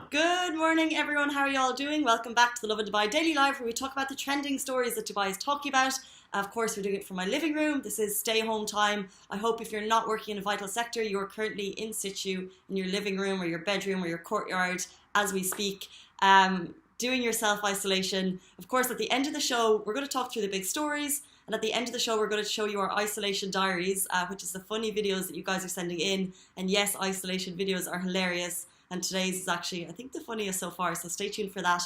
Good morning, everyone. How are you all doing? Welcome back to the Love in Dubai Daily Live, where we talk about the trending stories that Dubai is talking about. Of course, we're doing it from my living room. This is stay home time. I hope if you're not working in a vital sector, you're currently in situ in your living room or your bedroom or your courtyard as we speak, doing your self-isolation. Of course, at the end of the show, we're going to talk through the big stories. And at the end of the show, we're going to show you our isolation diaries, which is the funny videos that you guys are sending in. And yes, isolation videos are hilarious. And today's is actually, I think, the funniest so far. So stay tuned for that.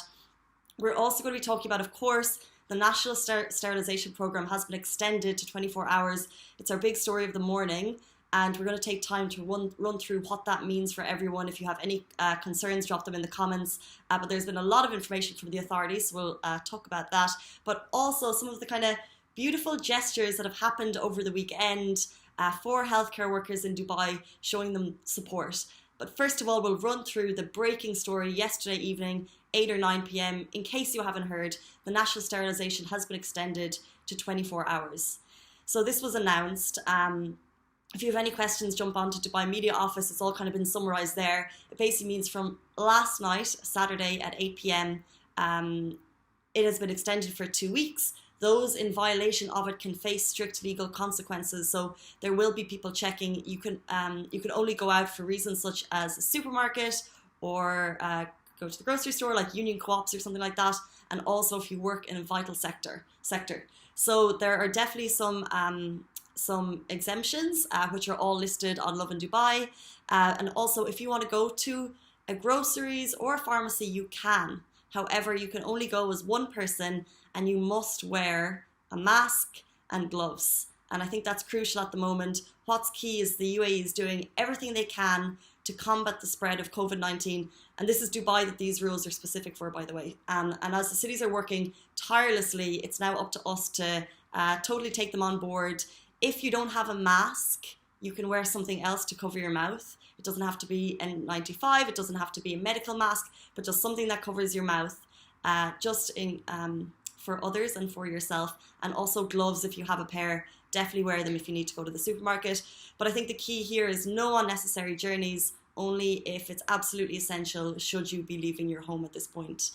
We're also going to be talking about, of course, the National Sterilization Program has been extended to 24 hours. It's our big story of the morning. And we're going to take time to run through what that means for everyone. If you have any concerns, drop them in the comments. But there's been a lot of information from the authorities, so we'll talk about that. But also some of the kind of beautiful gestures that have happened over the weekend for healthcare workers in Dubai, showing them support. But first of all, we'll run through the breaking story yesterday evening, 8 or 9 p.m. In case you haven't heard, the national sterilization has been extended to 24 hours. So this was announced. If you have any questions, jump onto Dubai Media Office. It's all kind of been summarized there. It basically means from last night, Saturday at 8 p.m., it has been extended for 2 weeks. Those in violation of it can face strict legal consequences. So there will be people checking. You can only go out for reasons such as a supermarket or go to the grocery store, like union co-ops or something like that. And also if you work in a vital sector. So there are definitely some exemptions, which are all listed on Love in Dubai. And also if you want to go to a groceries or a pharmacy, you can. However, you can only go as one person and you must wear a mask and gloves. And I think that's crucial at the moment. What's key is the UAE is doing everything they can to combat the spread of COVID-19. And this is Dubai that these rules are specific for, by the way. And as the cities are working tirelessly, it's now up to us to totally take them on board. If you don't have a mask, you can wear something else to cover your mouth. It doesn't have to be N95, it doesn't have to be a medical mask, but just something that covers your mouth, for others and for yourself. And also gloves, if you have a pair, definitely wear them if you need to go to the supermarket. But I think the key here is no unnecessary journeys, only if it's absolutely essential should you be leaving your home at this point.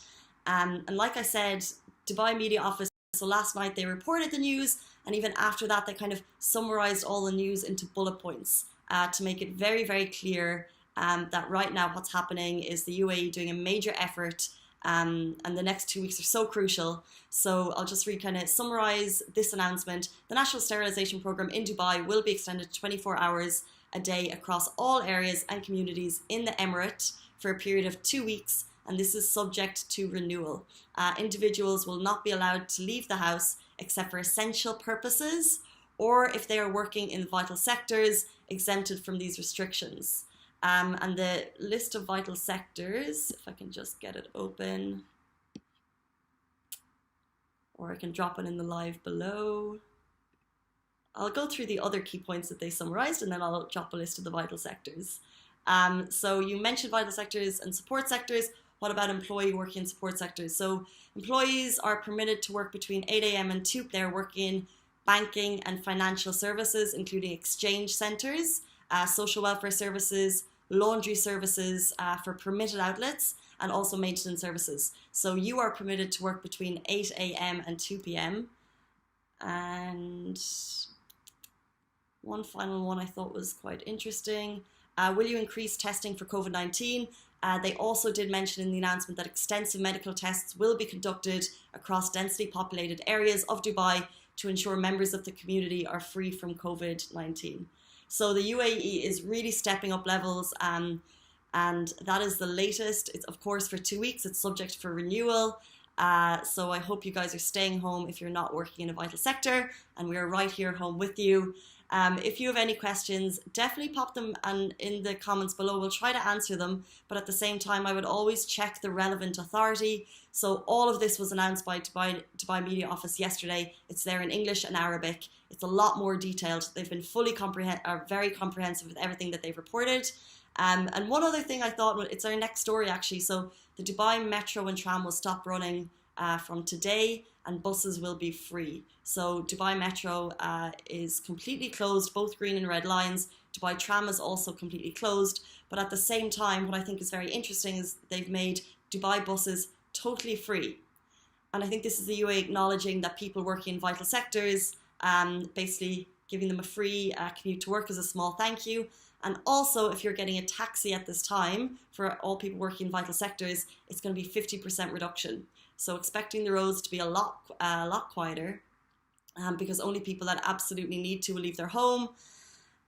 And like I said, Dubai Media Office, so last night they reported the news, and even after that they kind of summarized all the news into bullet points to make it very, very clear that right now what's happening is the UAE doing a major effort, and the next 2 weeks are so crucial. So I'll just kind of summarize this announcement. The National Sterilization Program in Dubai will be extended to 24 hours a day across all areas and communities in the Emirate for a period of 2 weeks, and this is subject to renewal. Individuals will not be allowed to leave the house except for essential purposes, or if they are working in vital sectors, exempted from these restrictions. And the list of vital sectors, if I can just get it open, or I can drop it in the live below. I'll go through the other key points that they summarized, and then I'll drop a list of the vital sectors. So you mentioned vital sectors and support sectors. What about employee working in support sectors? So employees are permitted to work between 8 a.m. and 2 p.m. They're working in banking and financial services, including exchange centres, social welfare services, laundry services for permitted outlets, and also maintenance services. So you are permitted to work between 8 a.m. and 2 p.m. And one final one I thought was quite interesting. Will you increase testing for COVID-19? They also did mention in the announcement that extensive medical tests will be conducted across densely populated areas of Dubai to ensure members of the community are free from COVID-19. So the UAE is really stepping up levels, and that is the latest. It's of course for 2 weeks. It's subject for renewal. So I hope you guys are staying home if you're not working in a vital sector, and we are right here home with you. If you have any questions, definitely pop them in the comments below. We'll try to answer them, but at the same time, I would always check the relevant authority. So all of this was announced by Dubai Media Office yesterday. It's there in English and Arabic. It's a lot more detailed. They've been very comprehensive with everything that they've reported. And one other thing I thought, it's our next story actually. So the Dubai Metro and tram will stop running from today, and buses will be free. So Dubai Metro is completely closed, both green and red lines. Dubai Tram is also completely closed. But at the same time, what I think is very interesting is they've made Dubai buses totally free. And I think this is the UAE acknowledging that people working in vital sectors, basically giving them a free commute to work as a small thank you. And also, if you're getting a taxi at this time, for all people working in vital sectors, it's going to be 50% reduction. So expecting the roads to be a lot quieter, because only people that absolutely need to will leave their home.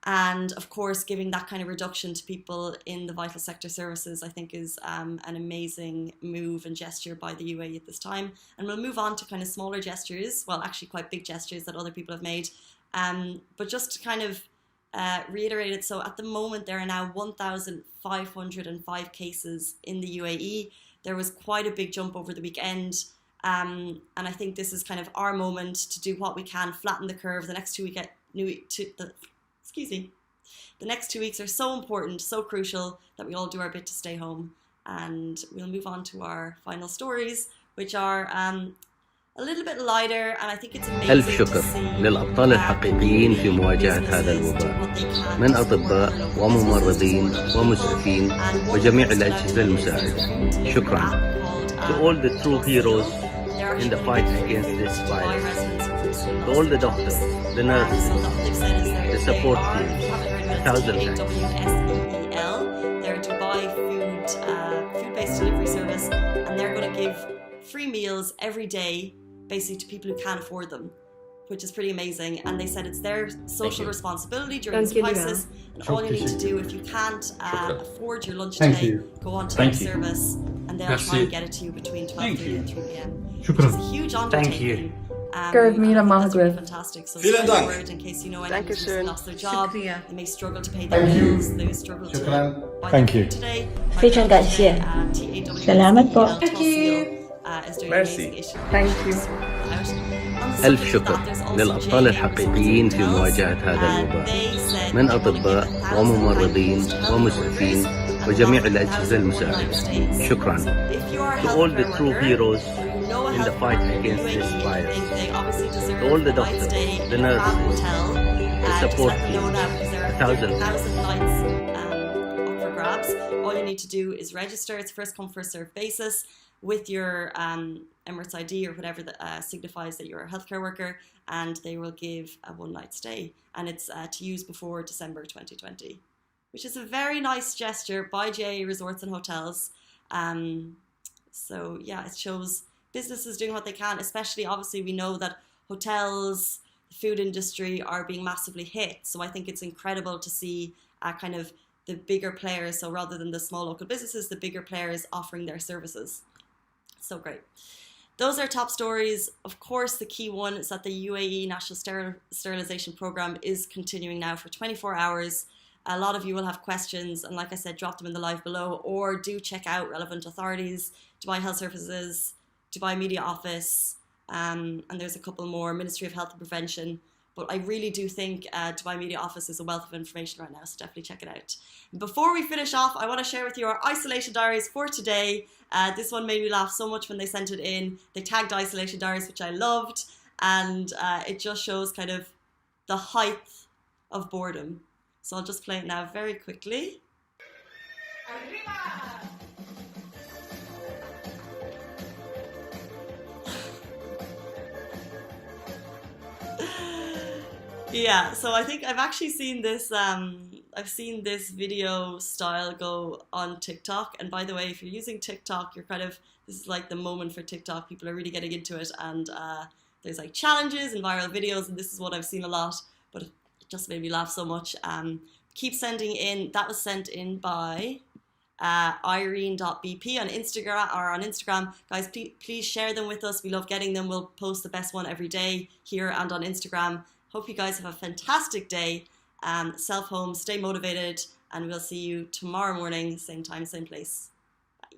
And of course, giving that kind of reduction to people in the vital sector services, I think is an amazing move and gesture by the UAE at this time. And we'll move on to kind of smaller gestures, well, actually quite big gestures that other people have made. But just to kind of reiterate it, so at the moment there are now 1,505 cases in the UAE. There was quite a big jump over the weekend. And I think this is kind of our moment to do what we can, flatten the curve. The next 2 weeks, the next 2 weeks are so important, so crucial that we all do our bit to stay home. And we'll move on to our final stories, which are a little bit lighter, and I think it's amazing. ألف شكر للأبطال الحقيقيين في مواجهة هذا الوباء من أطباء وممرضين ومسعفين وجميع الأجهزة المساعدة. شكرا to all the true heroes in the fight against this virus. To all the doctors, the nurses, the support teams, 1,000 thanks. They're a Dubai food-based delivery service, and they're going to give free meals every day, basically to people who can't afford them, which is pretty amazing. And they said it's their social responsibility during this crisis. And all you need to do, if you can't afford your lunch today, go on to their service, and they'll try and get it to you between 12:30 and 3 p.m. Which is a huge undertaking. That's really fantastic. So spread the word in case you know anyone who's lost their job. They may struggle to pay their bills. They may struggle to buy food today. 非常感谢 سلامت po. Merci. Thank you. ألف شكر للأبطال الحقيقيين في مواجهة هذا الوباء من أطباء وممرضين ومسعفين وجميع الأجهزة المساعدة. شكرا to all the true heroes in the fight against this virus. To all the doctors, the nurses, the support teams, 1,000 nights up for grabs. All you need to do is register. It's first come first served basis with your Emirates ID or whatever that signifies that you're a healthcare worker, and they will give a one-night stay, and it's to use before December 2020, which is a very nice gesture by JA Resorts and Hotels. So yeah, it shows businesses doing what they can, especially obviously we know that hotels, the food industry are being massively hit. So I think it's incredible to see kind of the bigger players. So rather than the small local businesses, the bigger players offering their services. So great. Those are top stories. Of course, the key one is that the UAE National Sterilization Program is continuing now for 24 hours. A lot of you will have questions, and like I said, drop them in the live below, or do check out relevant authorities, Dubai Health Services, Dubai Media Office, and there's a couple more, Ministry of Health and Prevention. But I really do think Dubai Media Office is a wealth of information right now, so definitely check it out. Before we finish off, I want to share with you our isolation diaries for today. This one made me laugh so much when they sent it in. They tagged isolation diaries, which I loved, and it just shows kind of the height of boredom. So I'll just play it now very quickly. Yeah, so I think I've actually seen this, I've seen this video style go on TikTok. And by the way, if you're using TikTok, you're kind of, this is like the moment for TikTok. People are really getting into it, and there's like challenges and viral videos, and this is what I've seen a lot, but it just made me laugh so much. Keep sending in. That was sent in by Irene.bp on Instagram. Guys, please share them with us. We love getting them. We'll post the best one every day here and on Instagram. Hope you guys have a fantastic day. Self-home, stay motivated, and we'll see you tomorrow morning, same time, same place. Bye.